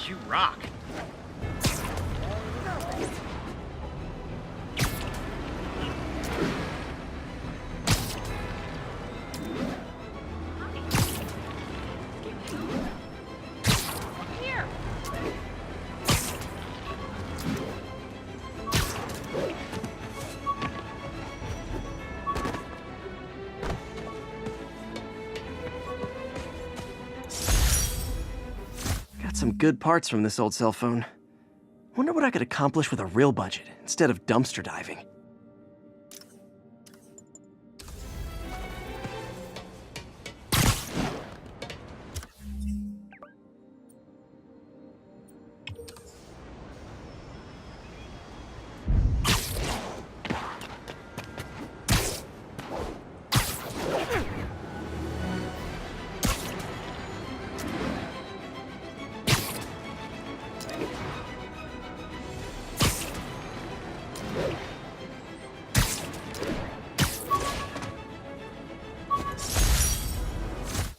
You rock. Here. Got some good parts from this old cell phone. Wonder what I could accomplish with a real budget instead of dumpster diving.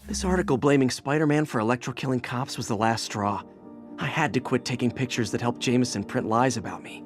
This article blaming Spider-Man for electro-killing cops was the last straw. I had to quit taking pictures that helped Jameson print lies about me.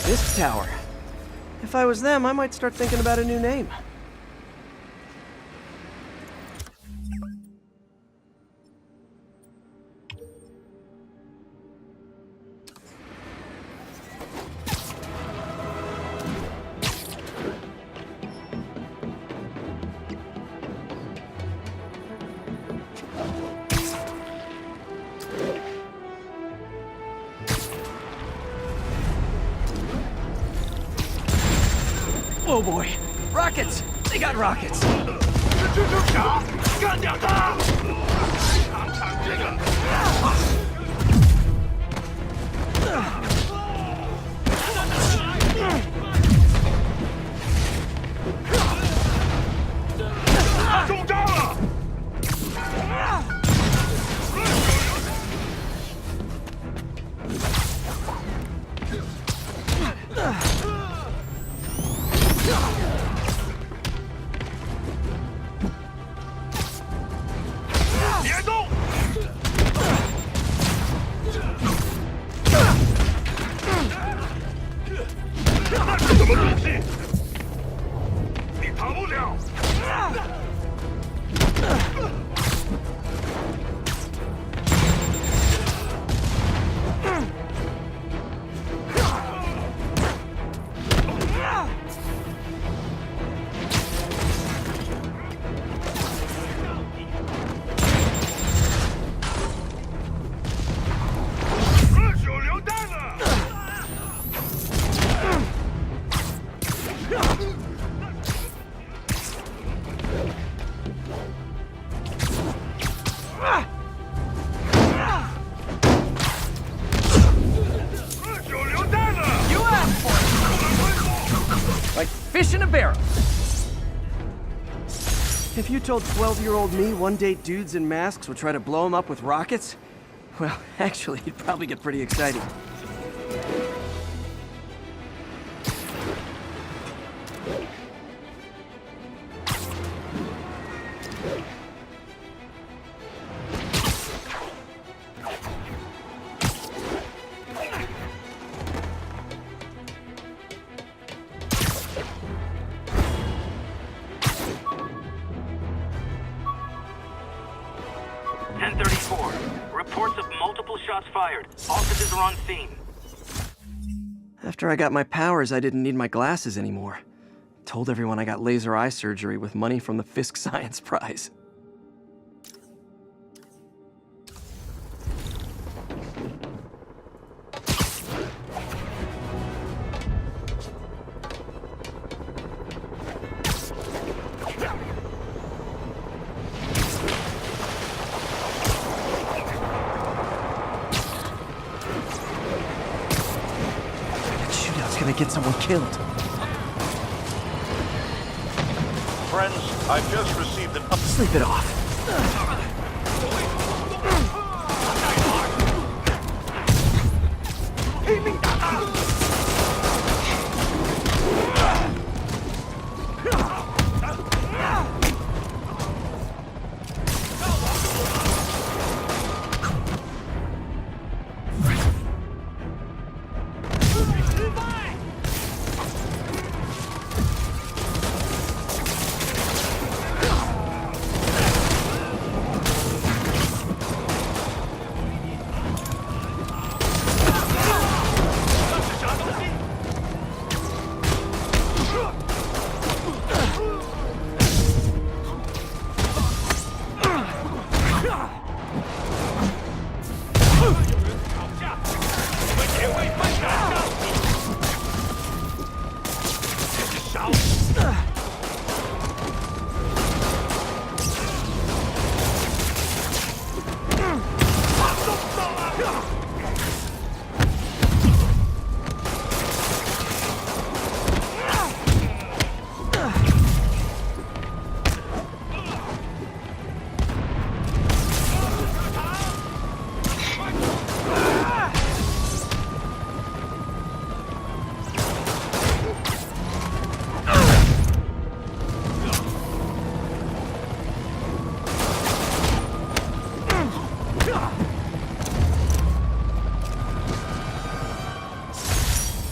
This tower. If I was them, I might start thinking about a new name. Oh boy, rockets! They got rockets! 蜘蛛侠，干掉他！尝尝这个。他中招了！别动！那是什么东西？你逃不了！热手榴弹了！热手榴弹了！ You asked for it. Like fish in a barrel. If you told 12-year-old me one day dudes in masks would try to blow him up with rockets, well, actually, he'd probably get pretty excited. Reports of multiple shots fired. Officers are on scene. After I got my powers, I didn't need my glasses anymore. Told everyone I got laser eye surgery with money from the Fisk Science Prize. It's gonna get someone killed. Friends, I've just received an Sleep it off.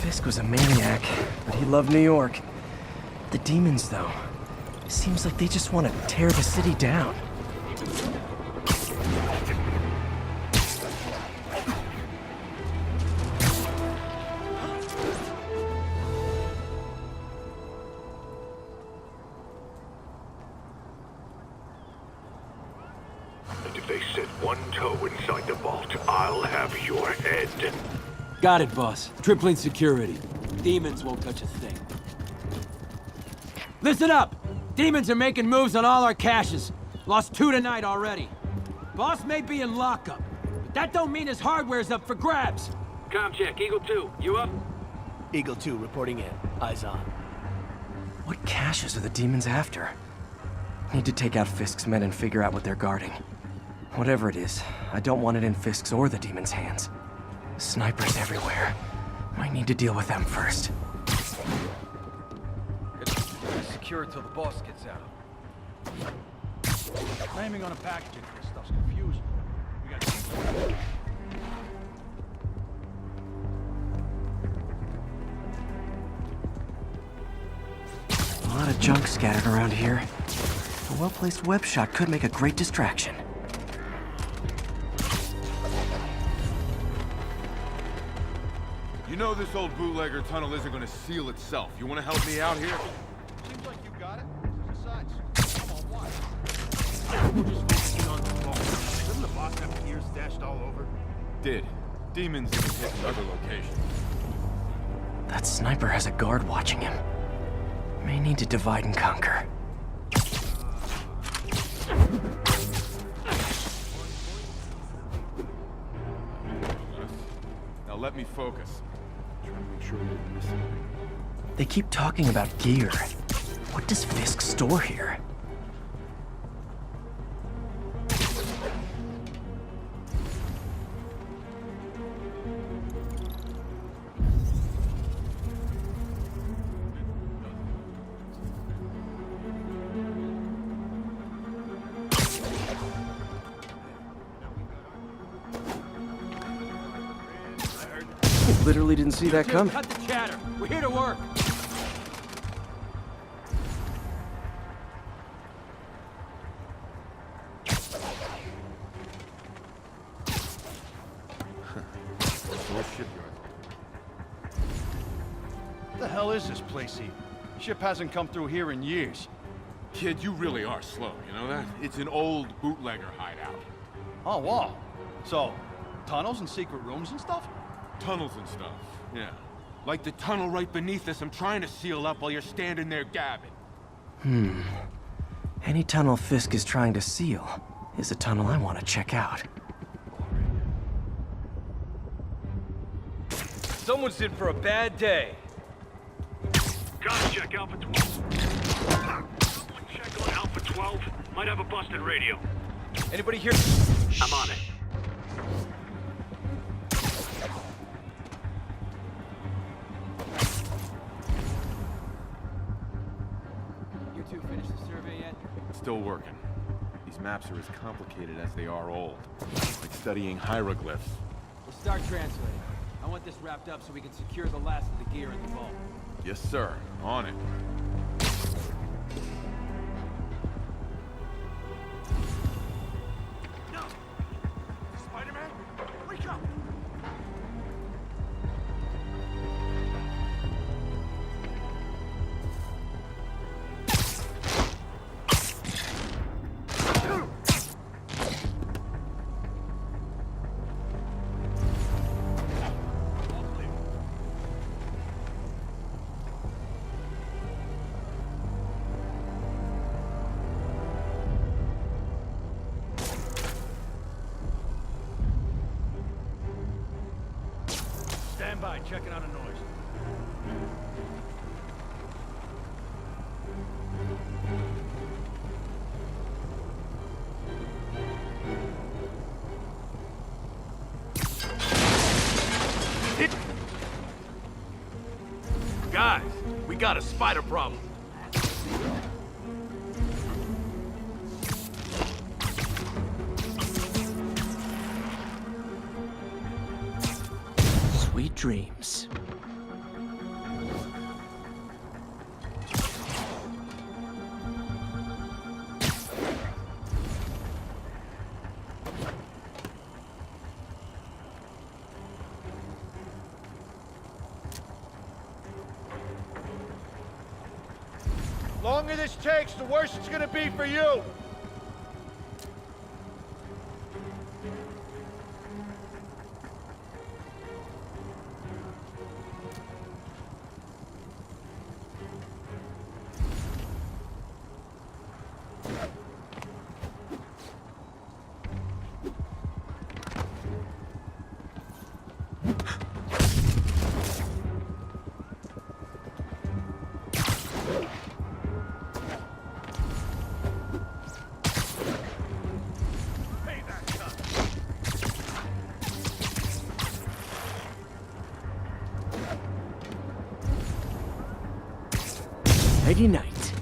Fisk was a maniac, but he loved New York. The demons, though, it seems like they just want to tear the city down. And if they set one toe inside the vault, I'll have your head. Got it, boss. Tripling security. Demons won't touch a thing. Listen up! Demons are making moves on all our caches. Lost 2 tonight already. Boss may be in lockup, but that don't mean his hardware's up for grabs. Com check, Eagle 2, you up? Eagle 2 reporting in. Eyes on. What caches are the demons after? Need to take out Fisk's men and figure out what they're guarding. Whatever it is, I don't want it in Fisk's or the demons' hands. Snipers everywhere. Might need to deal with them first. Secure it till the boss gets out. Naming on a packaging for this stuff's confusing. We got... A lot of junk scattered around here. A well-placed web shot could make a great distraction. You know this old bootlegger tunnel isn't gonna seal itself. You wanna help me out here? Seems like you got it. Besides, come on, watch. We're just focusing on the phone. Doesn't the boss have gear stashed all over? Did. Demons even hit other locations. That sniper has a guard watching him. May need to divide and conquer. Now let me focus. Try to make sure we don't miss anything. They keep talking about gear. What does Fisk store here? Literally didn't see that coming. Cut the chatter. We're here to work. What the hell is this place even? Ship hasn't come through here in years. Kid, you really are slow, you know that? It's an old bootlegger hideout. Oh, wow. So, tunnels and secret rooms and stuff? Tunnels and stuff, yeah. Like the tunnel right beneath us I'm trying to seal up while you're standing there gabbing. Any tunnel Fisk is trying to seal is a tunnel I want to check out. Someone's in for a bad day. Guys, check Alpha 12. Someone check on Alpha 12. Might have a busted radio. Anybody here? I'm on it. You two finished the survey yet? Still working. These maps are as complicated as they are old. Like studying hieroglyphs. We'll start translating. I want this wrapped up so we can secure the last of the gear in the vault. Yes, sir. On it. Spider-Man, wake up! Stand by, checking out a noise. Guys, we got a spider problem. Sweet dreams. Longer this takes, the worse it's gonna be for you. Nighty night.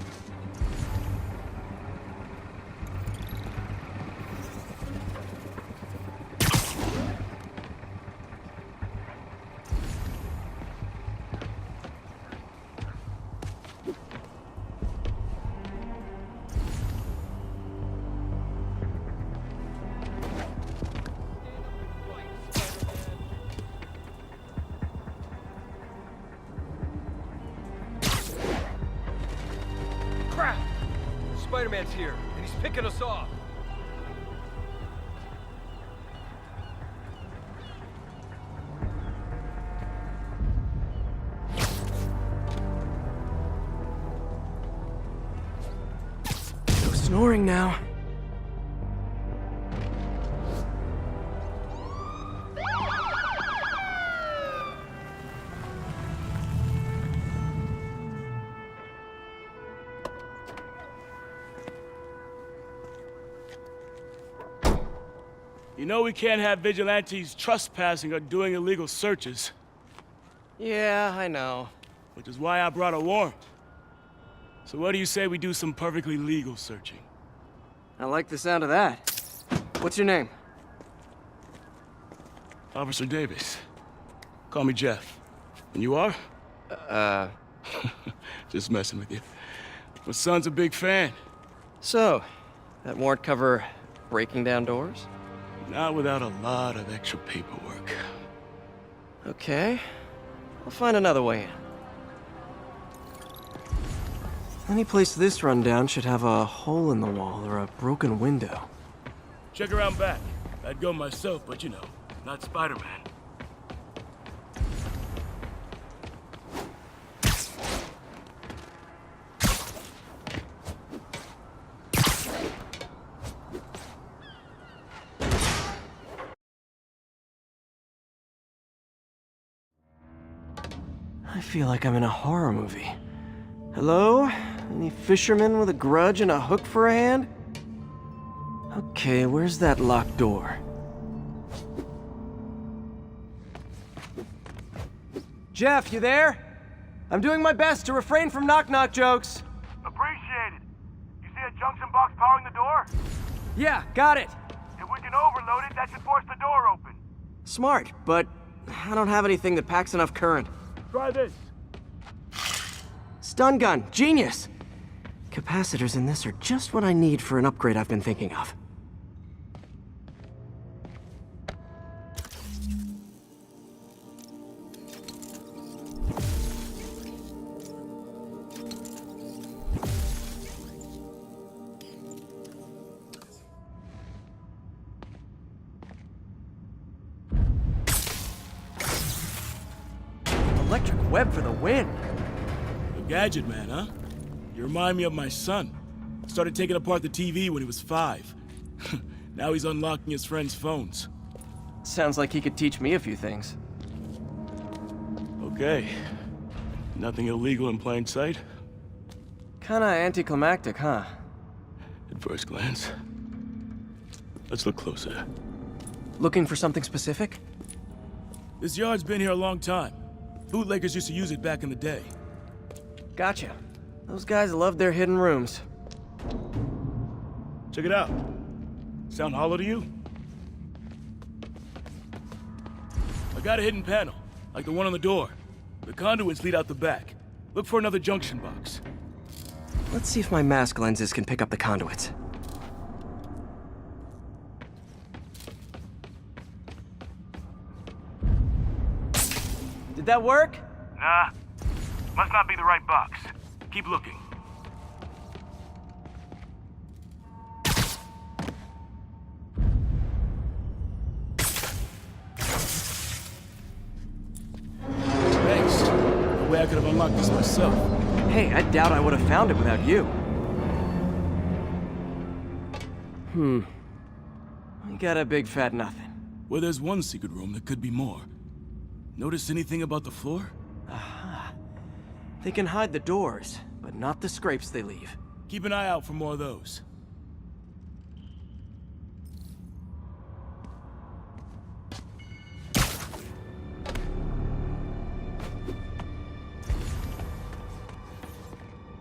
Crap! Spider-Man's here, and he's picking us off. No snoring now. You know we can't have vigilantes trespassing or doing illegal searches, Yeah, I know. which is why I brought a warrant. So what do you say we do some perfectly legal searching? I like the sound of that. What's your name? Officer Davis. Call me Jeff. And you are? Just messing with you. My son's a big fan. So, that warrant cover breaking down doors? Not without a lot of extra paperwork. Okay. I'll find another way in. Any place this rundown should have a hole in the wall or a broken window. Check around back. I'd go myself, but you know, not Spider-Man. I feel like I'm in a horror movie. Hello? Any fisherman with a grudge and a hook for a hand? Okay, where's that locked door? Jeff, you there? I'm doing my best to refrain from knock-knock jokes. Appreciated. You see a junction box powering the door? Yeah, got it. If we can overload it, that should force the door open. Smart, but I don't have anything that packs enough current. Try this. Stun gun, genius! Capacitors in this are just what I need for an upgrade I've been thinking of. Electric web for the win. A gadget man, huh? You remind me of my son. Started taking apart the TV when he was 5. Now he's unlocking his friends' phones. Sounds like he could teach me a few things. Okay. Nothing illegal in plain sight? Kinda anticlimactic, huh? At first glance. Let's look closer. Looking for something specific? This yard's been here a long time. Bootleggers used to use it back in the day. Gotcha. Those guys love their hidden rooms. Check it out. Sound hollow to you? I got a hidden panel, like the one on the door. The conduits lead out the back. Look for another junction box. Let's see if my mask lenses can pick up the conduits. Did that work? Nah. Must not be the right box. Keep looking. Thanks. No way I could have unlocked this myself. Hey, I doubt I would have found it without you. We got a big fat nothing. Well, there's one secret room that could be more. Notice anything about the floor? They can hide the doors, but not the scrapes they leave. Keep an eye out for more of those.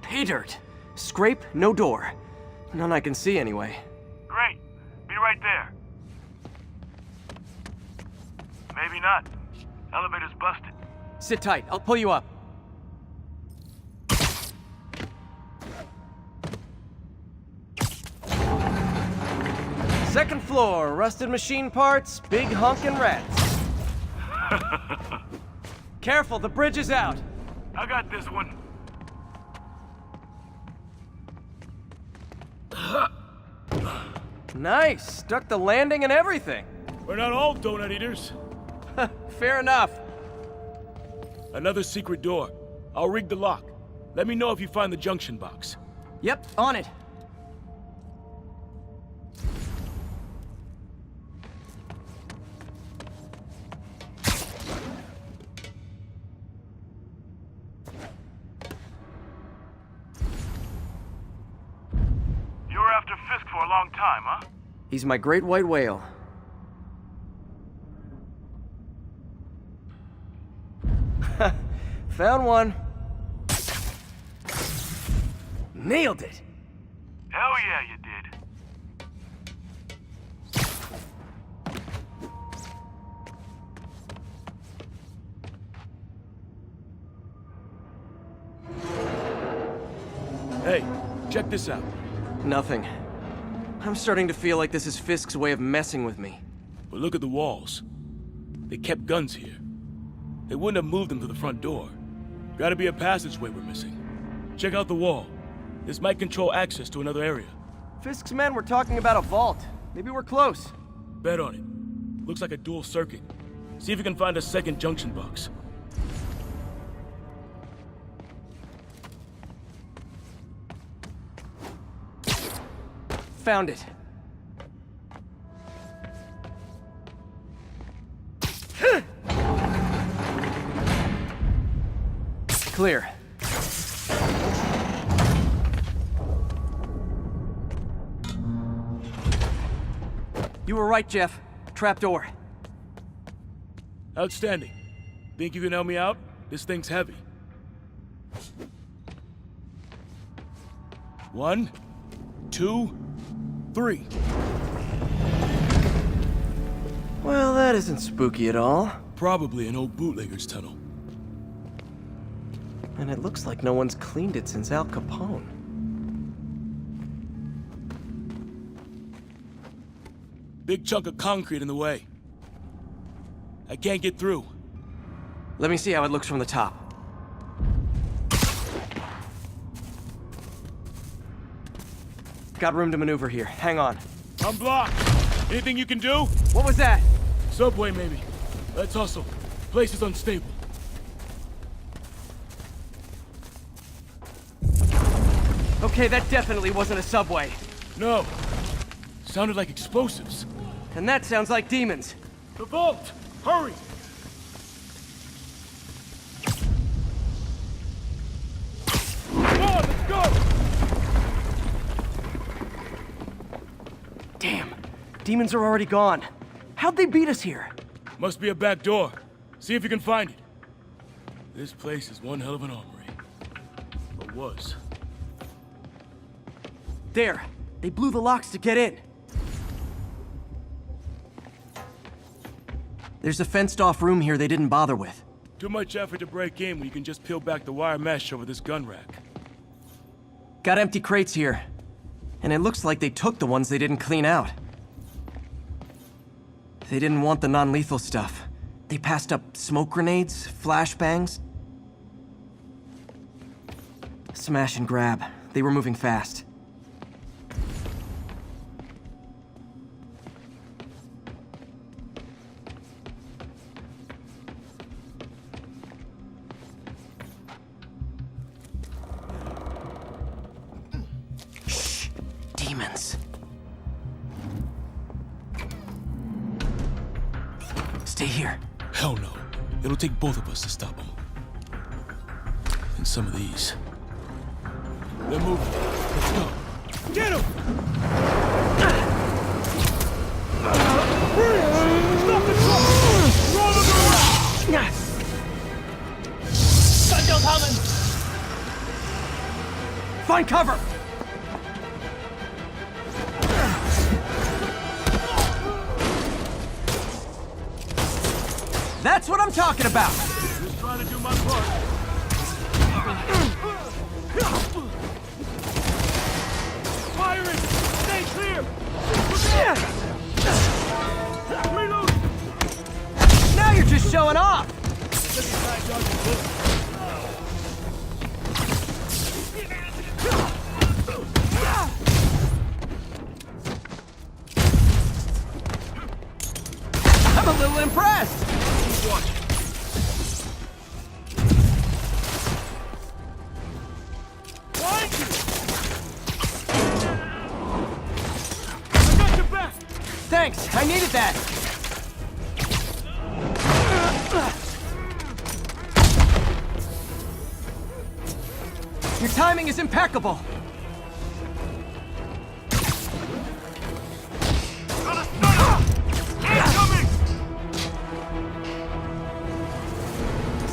Pay dirt. Scrape, no door. None I can see anyway. Great. Be right there. Maybe not. Elevator's busted. Sit tight, I'll pull you up. Second floor, rusted machine parts, big honkin' rats. Careful, the bridge is out. I got this one. Nice, stuck the landing and everything. We're not all donut eaters. Fair enough. Another secret door. I'll rig the lock. Let me know if you find the junction box. Yep, on it. You were after Fisk for a long time, huh? He's my great white whale. Found one. Nailed it. Hell yeah, you did. Hey, check this out. Nothing. I'm starting to feel like this is Fisk's way of messing with me. But look at the walls. They kept guns here. They wouldn't have moved them to the front door. Gotta be a passageway we're missing. Check out the wall. This might control access to another area. Fisk's men were talking about a vault. Maybe we're close. Bet on it. Looks like a dual circuit. See if you can find a second junction box. Found it. Clear. You were right, Jeff. Trapdoor. Outstanding. Think you can help me out? This thing's heavy. 1, 2, 3. Well, that isn't spooky at all. Probably an old bootlegger's tunnel. And it looks like no one's cleaned it since Al Capone. Big chunk of concrete in the way. I can't get through. Let me see how it looks from the top. Got room to maneuver here. Hang on. I'm blocked. Anything you can do? What was that? Subway, maybe. Let's hustle. Place is unstable. Okay, that definitely wasn't a subway. No. Sounded like explosives. And that sounds like demons. The vault! Hurry! Come on, let's go! Damn. Demons are already gone. How'd they beat us here? Must be a back door. See if you can find it. This place is one hell of an armory. Or was. There. They blew the locks to get in. There's a fenced-off room here they didn't bother with. Too much effort to break in when you can just peel back the wire mesh over this gun rack. Got empty crates here. And it looks like they took the ones they didn't clean out. They didn't want the non-lethal stuff. They passed up smoke grenades, flashbangs. Smash and grab. They were moving fast. Shh! Demons. Stay here. Hell no. It'll take both of us to stop them. And some of these. They're moving. Let's go. Get him! Freeze! Stop the truck! Roll them around! Gun coming! Find cover! That's what I'm talking about! Just trying to do my part. Firing! Stay clear! Reload! Now you're just showing off! I'm a little impressed! Watch. Blind you! I got your back! Thanks, I needed that! Your timing is impeccable!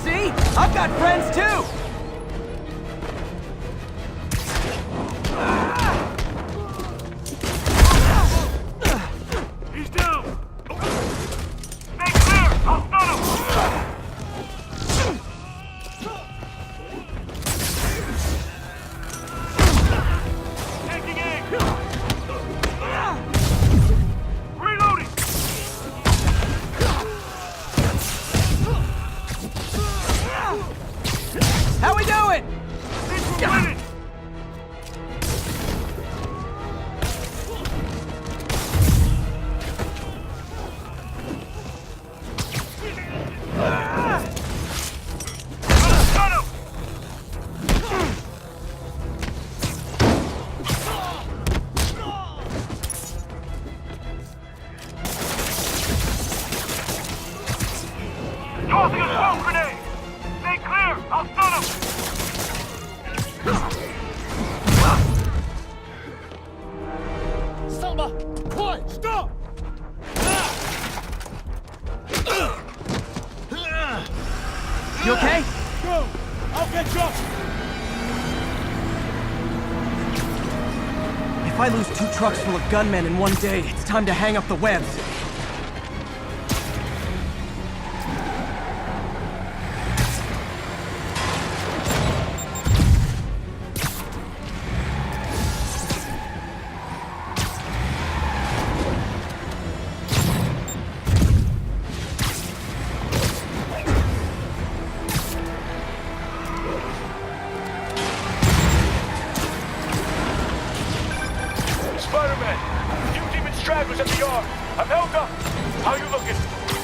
See? I've got friends too! He's down! Stay clear! I'll stun him! Taking aim! Reloading! How we doing? Think we're winning! Stun him! Tossing a smoke grenade! Stay clear! I'll stun him! Selma! Quiet! Stop! You okay? Go! I'll get you up! If I lose 2 trucks full of gunmen in one day, it's time to hang up the webs. Spider-Man! Few demon stragglers at the yard. I'm held up. How you looking?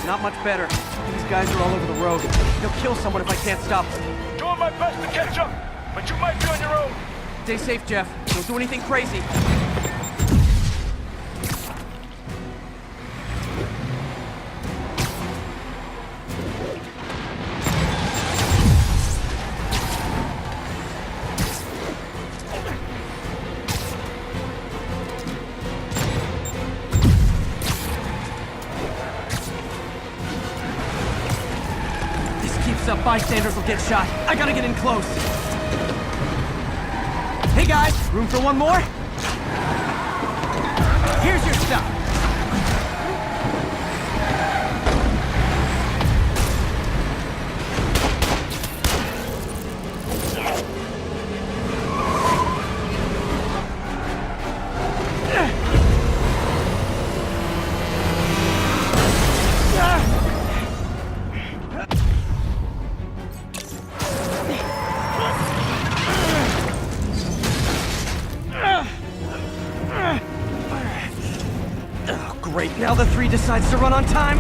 Not much better. These guys are all over the road. They'll kill someone if I can't stop them. Doing my best to catch up, but you might be on your own. Stay safe, Jeff. Don't do anything crazy. Up, bystanders will get shot. I gotta get in close. Hey guys, room for one more? Here's your stuff. Great, now the 3 decides to run on time.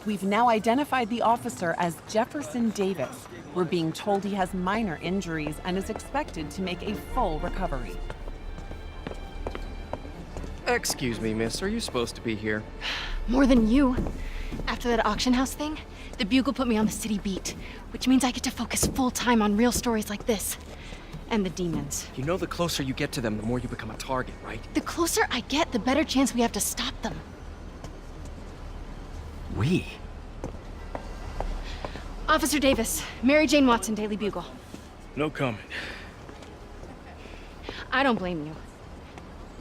We've now identified the officer as Jefferson Davis. We're being told he has minor injuries and is expected to make a full recovery. Excuse me, miss. Are you supposed to be here? More than you. After that auction house thing, the Bugle put me on the city beat, which means I get to focus full time on real stories like this. And the demons. You know the closer you get to them, the more you become a target, right? The closer I get, the better chance we have to stop them. We? Officer Davis, Mary Jane Watson, Daily Bugle. No comment. I don't blame you.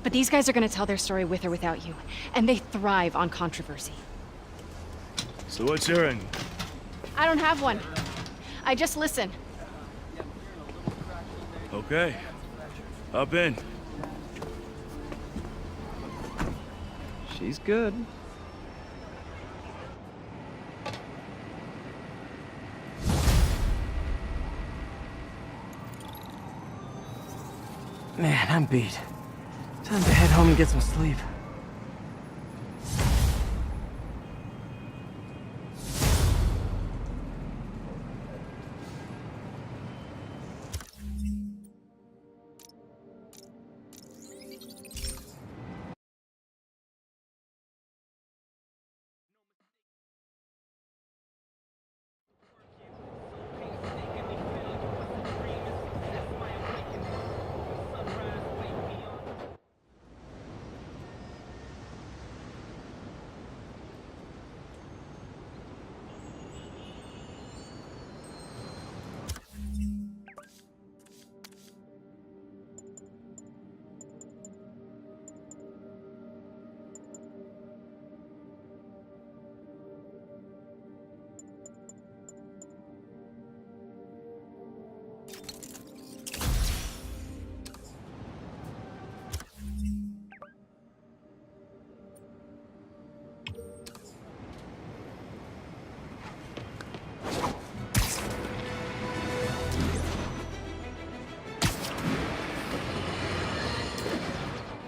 But these guys are gonna tell their story with or without you, and they thrive on controversy. So what's your angle? I don't have one. I just listen. Okay. Hop in. She's good. Man, I'm beat. Time to head home and get some sleep.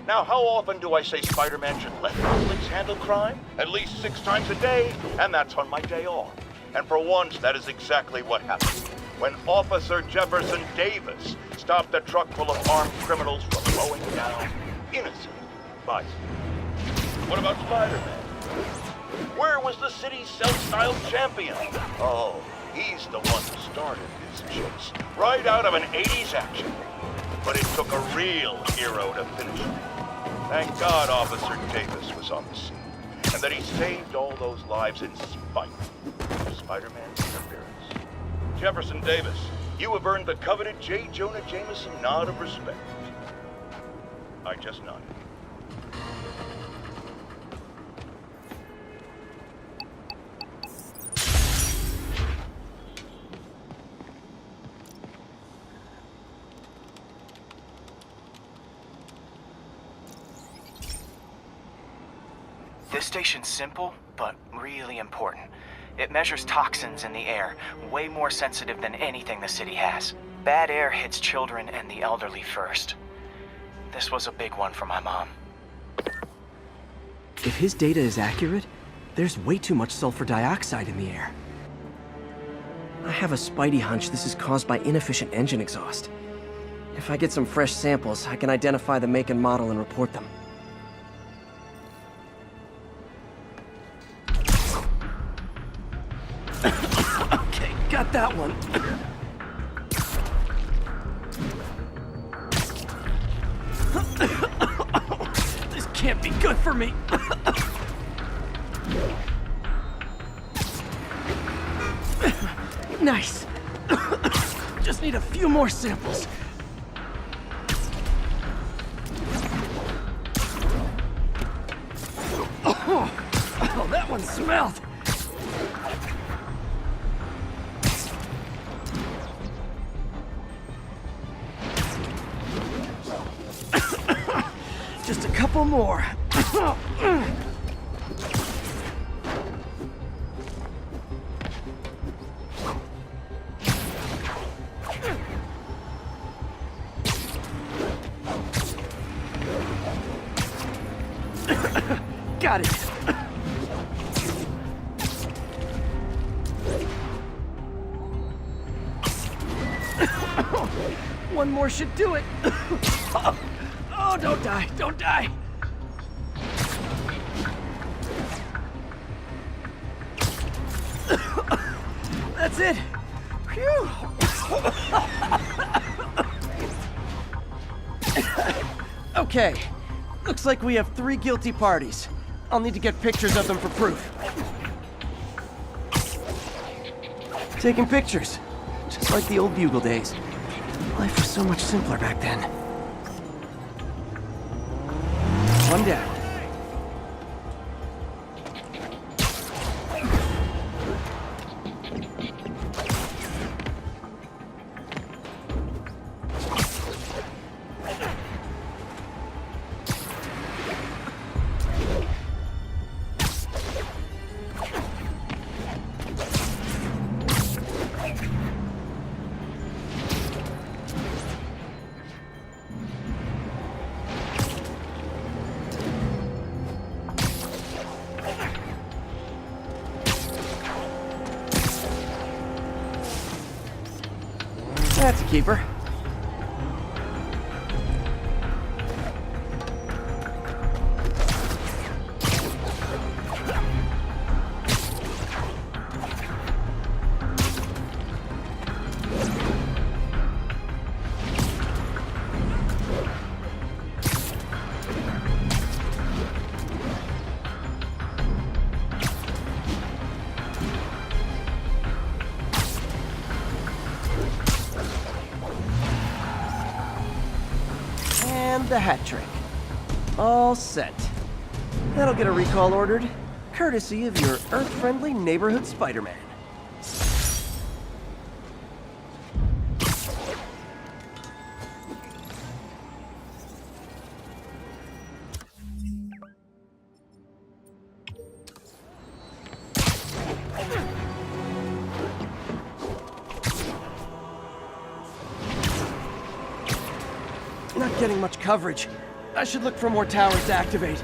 Now, how often do I say Spider-Man should let the police handle crime? At least 6 times a day, and that's on my day off. And for once, that is exactly what happened. When Officer Jefferson Davis stopped a truck full of armed criminals from mowing down innocent bystanders. What about Spider-Man? Where was the city's self-styled champion? Oh, he's the one who started this chase, right out of an 80s action. But it took a real hero to finish it. Thank God Officer Davis was on the scene, and that he saved all those lives in spite of Spider-Man's interference. Jefferson Davis, you have earned the coveted J. Jonah Jameson nod of respect. I just nodded. This station's simple, but really important. It measures toxins in the air, way more sensitive than anything the city has. Bad air hits children and the elderly first. This was a big one for my mom. If his data is accurate, there's way too much sulfur dioxide in the air. I have a spidey hunch this is caused by inefficient engine exhaust. If I get some fresh samples, I can identify the make and model and report them. Okay, got that one. This can't be good for me. Nice. Just need a few more samples. Oh, that one smelled. Just a couple more. Got it. One more should do it. Oh, don't die, don't die. That's it. Phew. Okay. Looks like we have 3 guilty parties. I'll need to get pictures of them for proof. Taking pictures. Just like the old Bugle days. Life was so much simpler back then. One down. That's a keeper. And the hat trick. All set. That'll get a recall ordered, courtesy of your Earth-friendly neighborhood Spider-Man. Not getting much coverage. I should look for more towers to activate.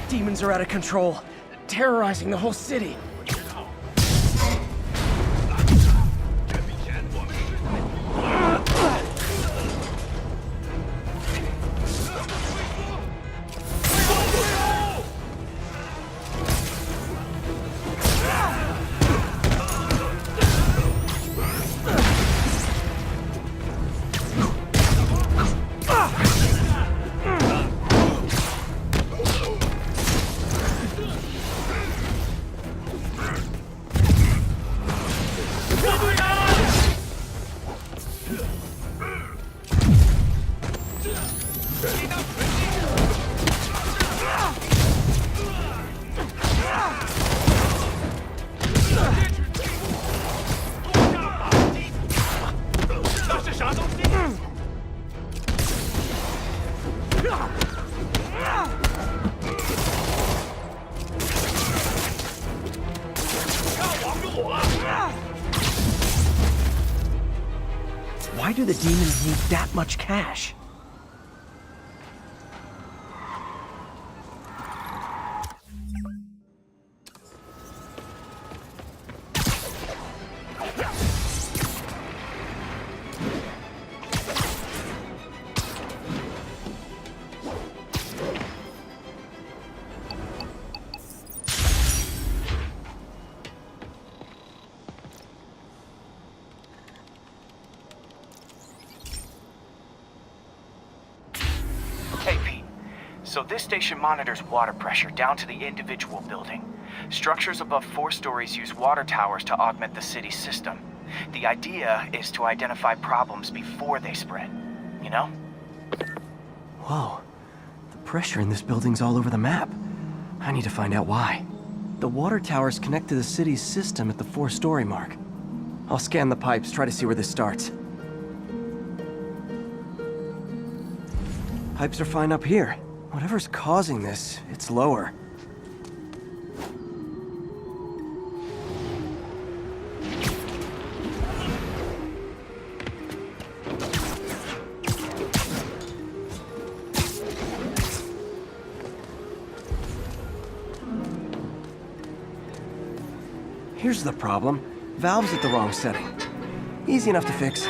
Demons are out of control, terrorizing the whole city. Why do the demons need that much cash? Hey, Pete. So this station monitors water pressure down to the individual building. Structures above 4 stories use water towers to augment the city's system. The idea is to identify problems before they spread, you know? Whoa. The pressure in this building's all over the map. I need to find out why. The water towers connect to the city's system at the 4-story mark. I'll scan the pipes, try to see where this starts. Pipes are fine up here. Whatever's causing this, it's lower. Here's the problem. Valve's at the wrong setting. Easy enough to fix.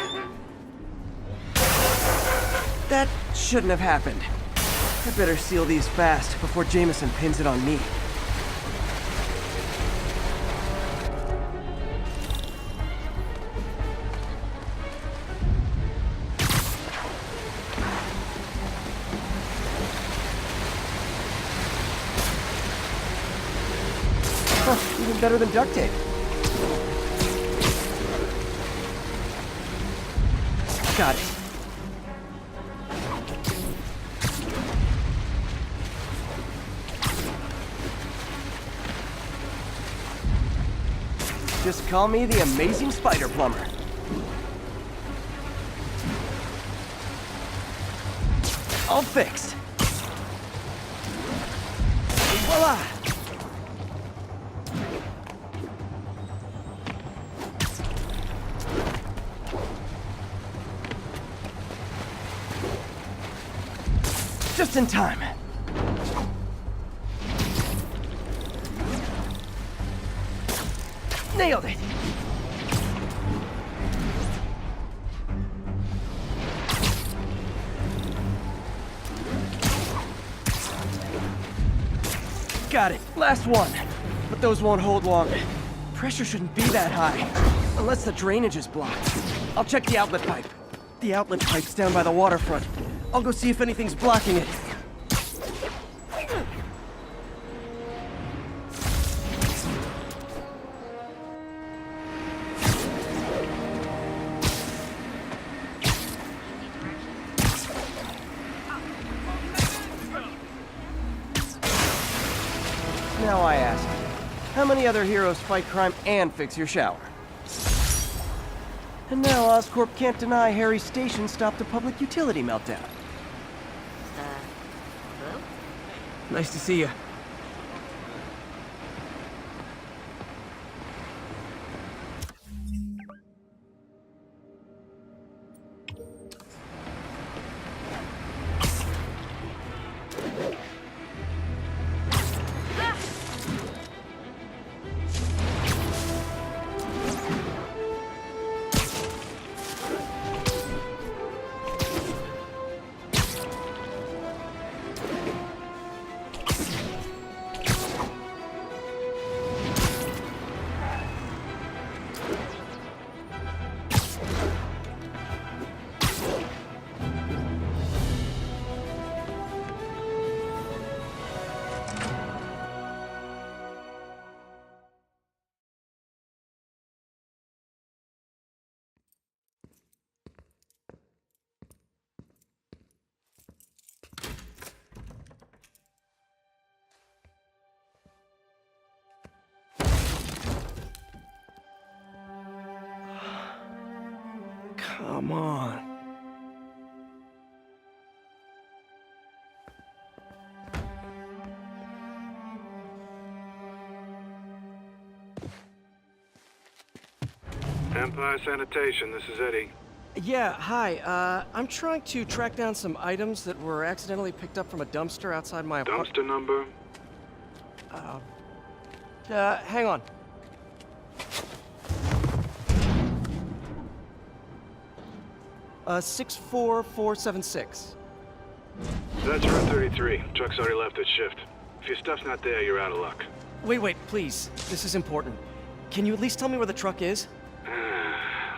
That shouldn't have happened. I better seal these fast before Jameson pins it on me. Huh, even better than duct tape. Got it. Just call me the Amazing Spider Plumber. All fixed. Voila! Just in time. Nailed it! Got it. Last one. But those won't hold long. Pressure shouldn't be that high. Unless the drainage is blocked. I'll check the outlet pipe. The outlet pipe's down by the waterfront. I'll go see if anything's blocking it. Now I ask, how many other heroes fight crime and fix your shower? And now Oscorp can't deny Harry's station stopped a public utility meltdown. Hello? Nice to see you. Come on. Empire Sanitation, this is Eddie. Yeah, hi. I'm trying to track down some items that were accidentally picked up from a dumpster outside my apartment. Dumpster number? Hang on. Uh, 64476. That's Route 33. Truck's already left its shift. If your stuff's not there, you're out of luck. Wait, please. This is important. Can you at least tell me where the truck is?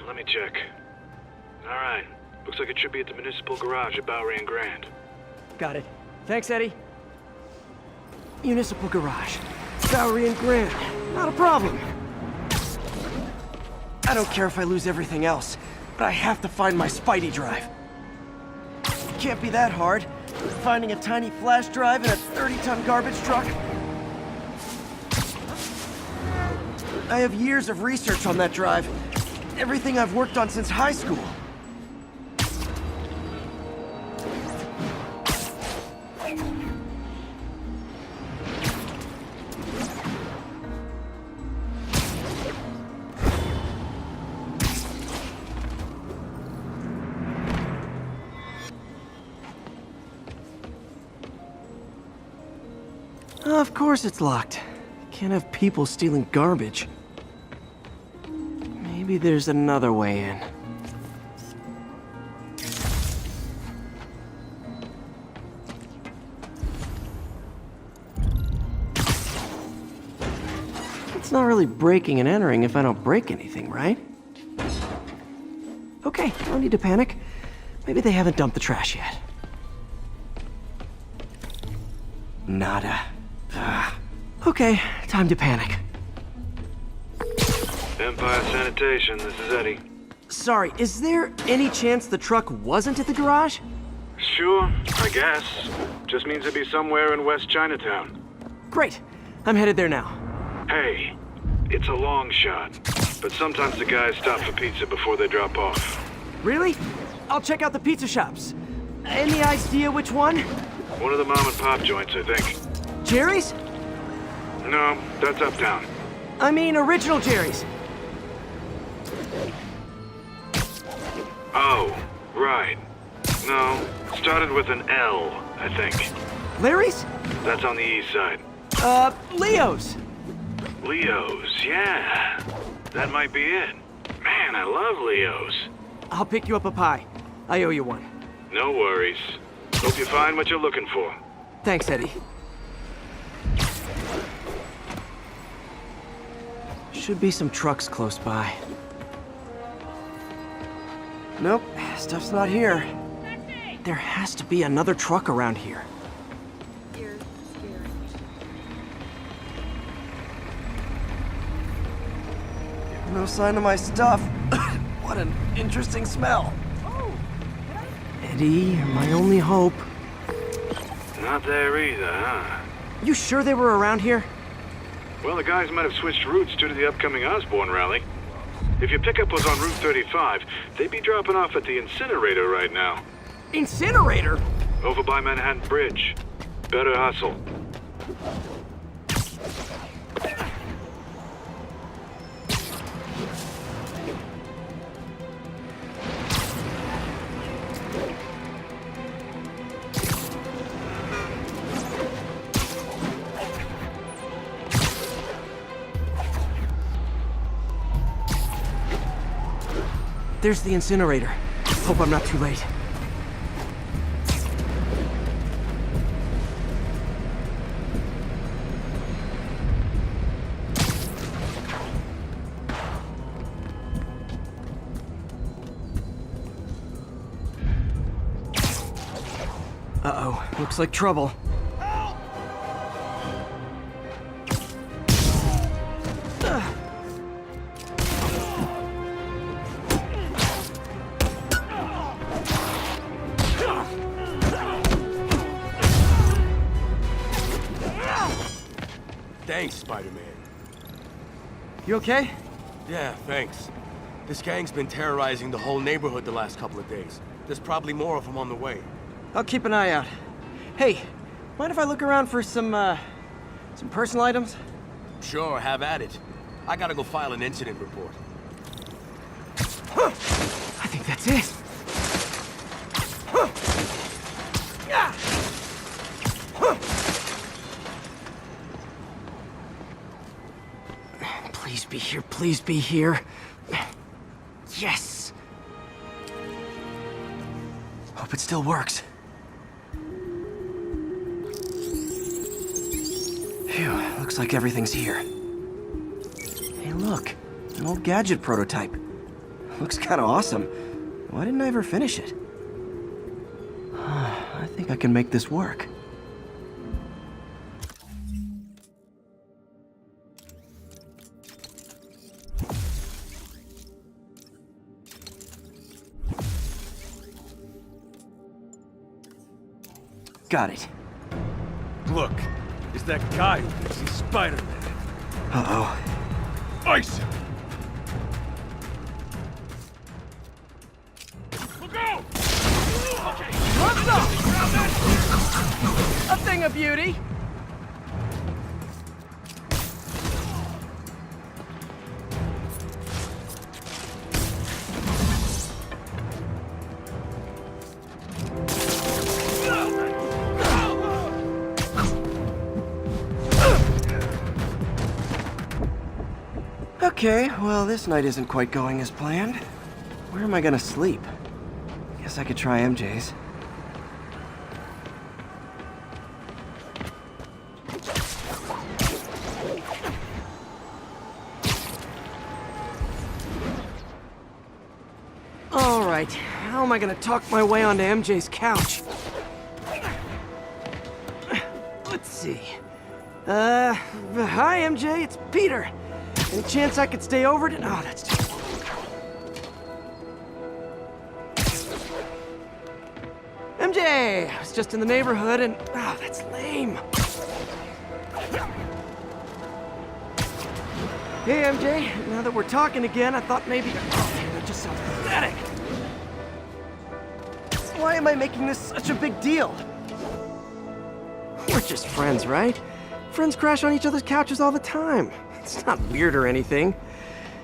Let me check. Alright. Looks like it should be at the municipal garage at Bowery and Grand. Got it. Thanks, Eddie. Municipal garage. Bowery and Grand. Not a problem. I don't care if I lose everything else, but I have to find my Spidey drive. Can't be that hard. Finding a tiny flash drive in a 30-ton garbage truck. I have years of research on that drive. Everything I've worked on since high school. Of course it's locked. Can't have people stealing garbage. Maybe there's another way in. It's not really breaking and entering if I don't break anything, right? Okay, no need to panic. Maybe they haven't dumped the trash yet. Nada. Okay, time to panic. Empire Sanitation, this is Eddie. Sorry, is there any chance the truck wasn't at the garage? Sure, I guess. Just means it'd be somewhere in West Chinatown. Great. I'm headed there now. Hey, it's a long shot, but sometimes the guys stop for pizza before they drop off. Really? I'll check out the pizza shops. Any idea which one? One of the mom and pop joints, I think. Jerry's? No, that's uptown. I mean original Jerry's. Oh, right. No, started with an L, I think. Larry's? That's on the east side. Leo's. Leo's, yeah. That might be it. Man, I love Leo's. I'll pick you up a pie. I owe you one. No worries. Hope you find what you're looking for. Thanks, Eddie. Should be some trucks close by. Nope, stuff's not here. There has to be another truck around here. No sign of my stuff. What an interesting smell. Eddie, you're my only hope. Not there either, huh? You sure they were around here? Well, the guys might have switched routes due to the upcoming Osborn rally. If your pickup was on Route 35, they'd be dropping off at the incinerator right now. Incinerator? Over by Manhattan Bridge. Better hustle. There's the incinerator. Hope I'm not too late. Uh-oh, looks like trouble. Thanks, Spider-Man. You okay? Yeah, thanks. This gang's been terrorizing the whole neighborhood the last couple of days. There's probably more of them on the way. I'll keep an eye out. Hey, mind if I look around for some personal items? Sure, have at it. I gotta go file an incident report. I think that's it. Please be here, please be here. Yes! Hope it still works. Phew, looks like everything's here. Hey, look, an old gadget prototype. Looks kind of awesome. Why didn't I ever finish it? I think I can make this work. Got it. Look, it's that guy who thinks he's Spider-Man. Uh-oh. Ice him! Look out! What's up? A thing of beauty. Okay, well, this night isn't quite going as planned. Where am I gonna sleep? Guess I could try MJ's. All right, how am I gonna talk my way onto MJ's couch? Let's see. Hi, MJ, it's Peter. Any chance I could stay over to... Oh, that's too... MJ! I was just in the neighborhood and... Oh, that's lame. Hey, MJ. Now that we're talking again, I thought maybe... Oh, man, that just sounds pathetic. Why am I making this such a big deal? We're just friends, right? Friends crash on each other's couches all the time. It's not weird or anything.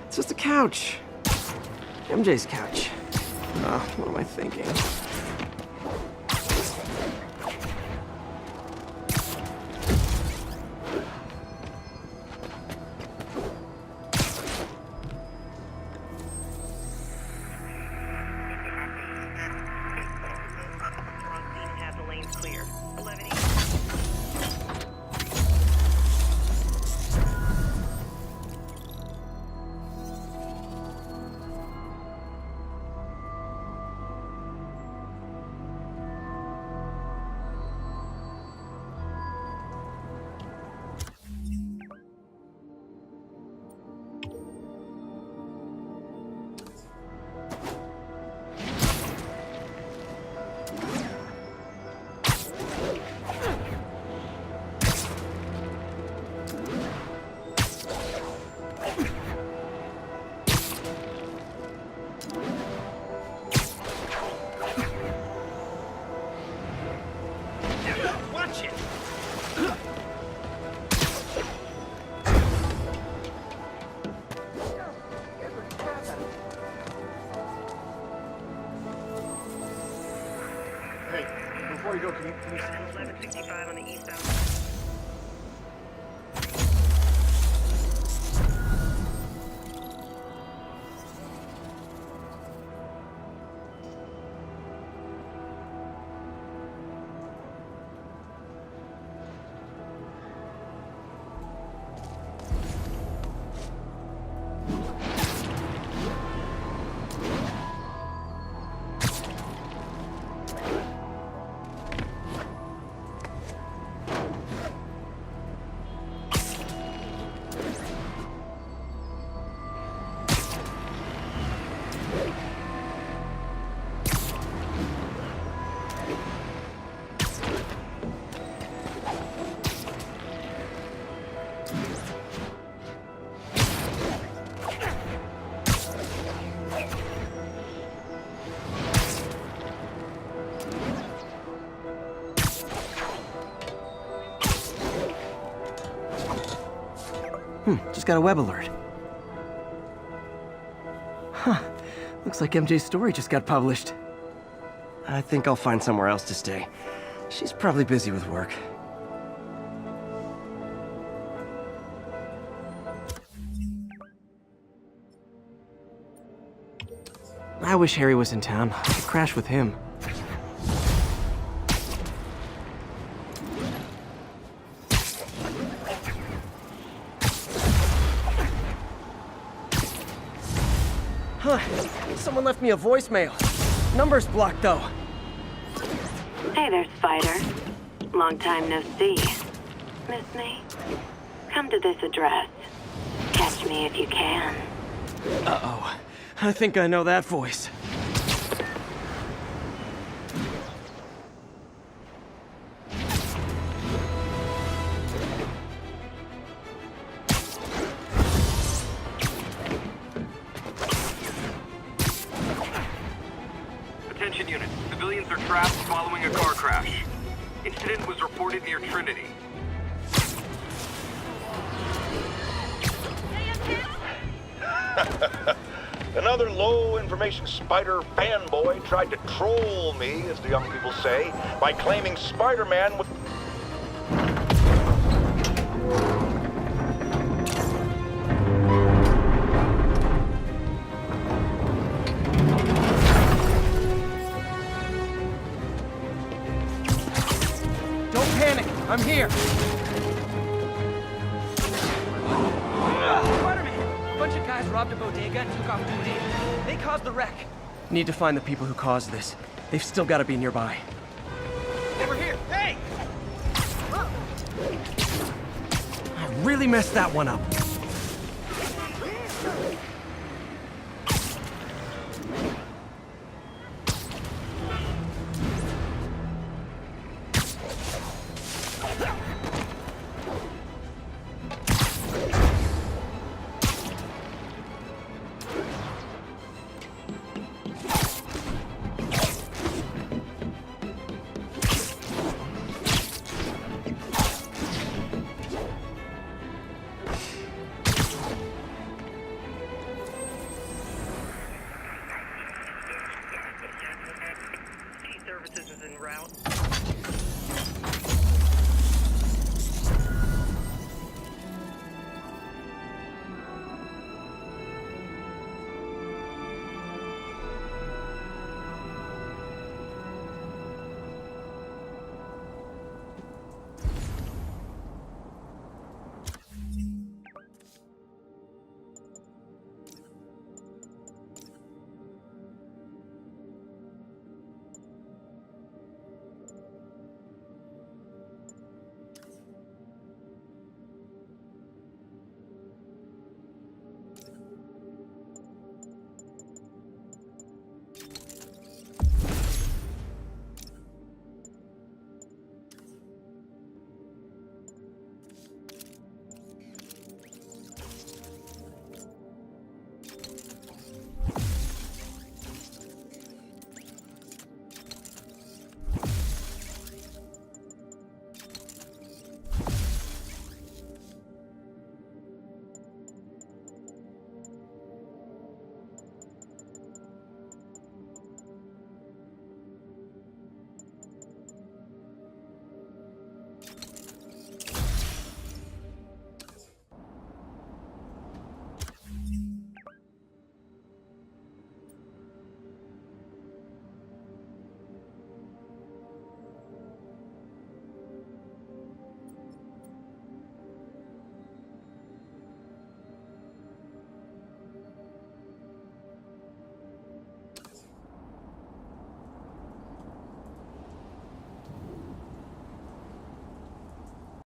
It's just a couch. MJ's couch. Oh, what am I thinking? 1165 on the eastbound. Just got a web alert. Huh. Looks like MJ's story just got published. I think I'll find somewhere else to stay. She's probably busy with work. I wish Harry was in town. I could crash with him. Huh. Someone left me a voicemail. Number's blocked, though. Hey there, Spider. Long time no see. Miss me? Come to this address. Catch me if you can. Uh-oh. I think I know that voice. Attention unit. Civilians are trapped following a car crash. Incident was reported near Trinity. Another low-information Spider fanboy tried to troll me, as the young people say, by claiming Spider-Man would... Don't panic! I'm here! Spider-Man! A bunch of guys robbed a bodega and took off duty. They caused the wreck. Need to find the people who caused this. They've still got to be nearby. Over here! Hey! I really messed that one up.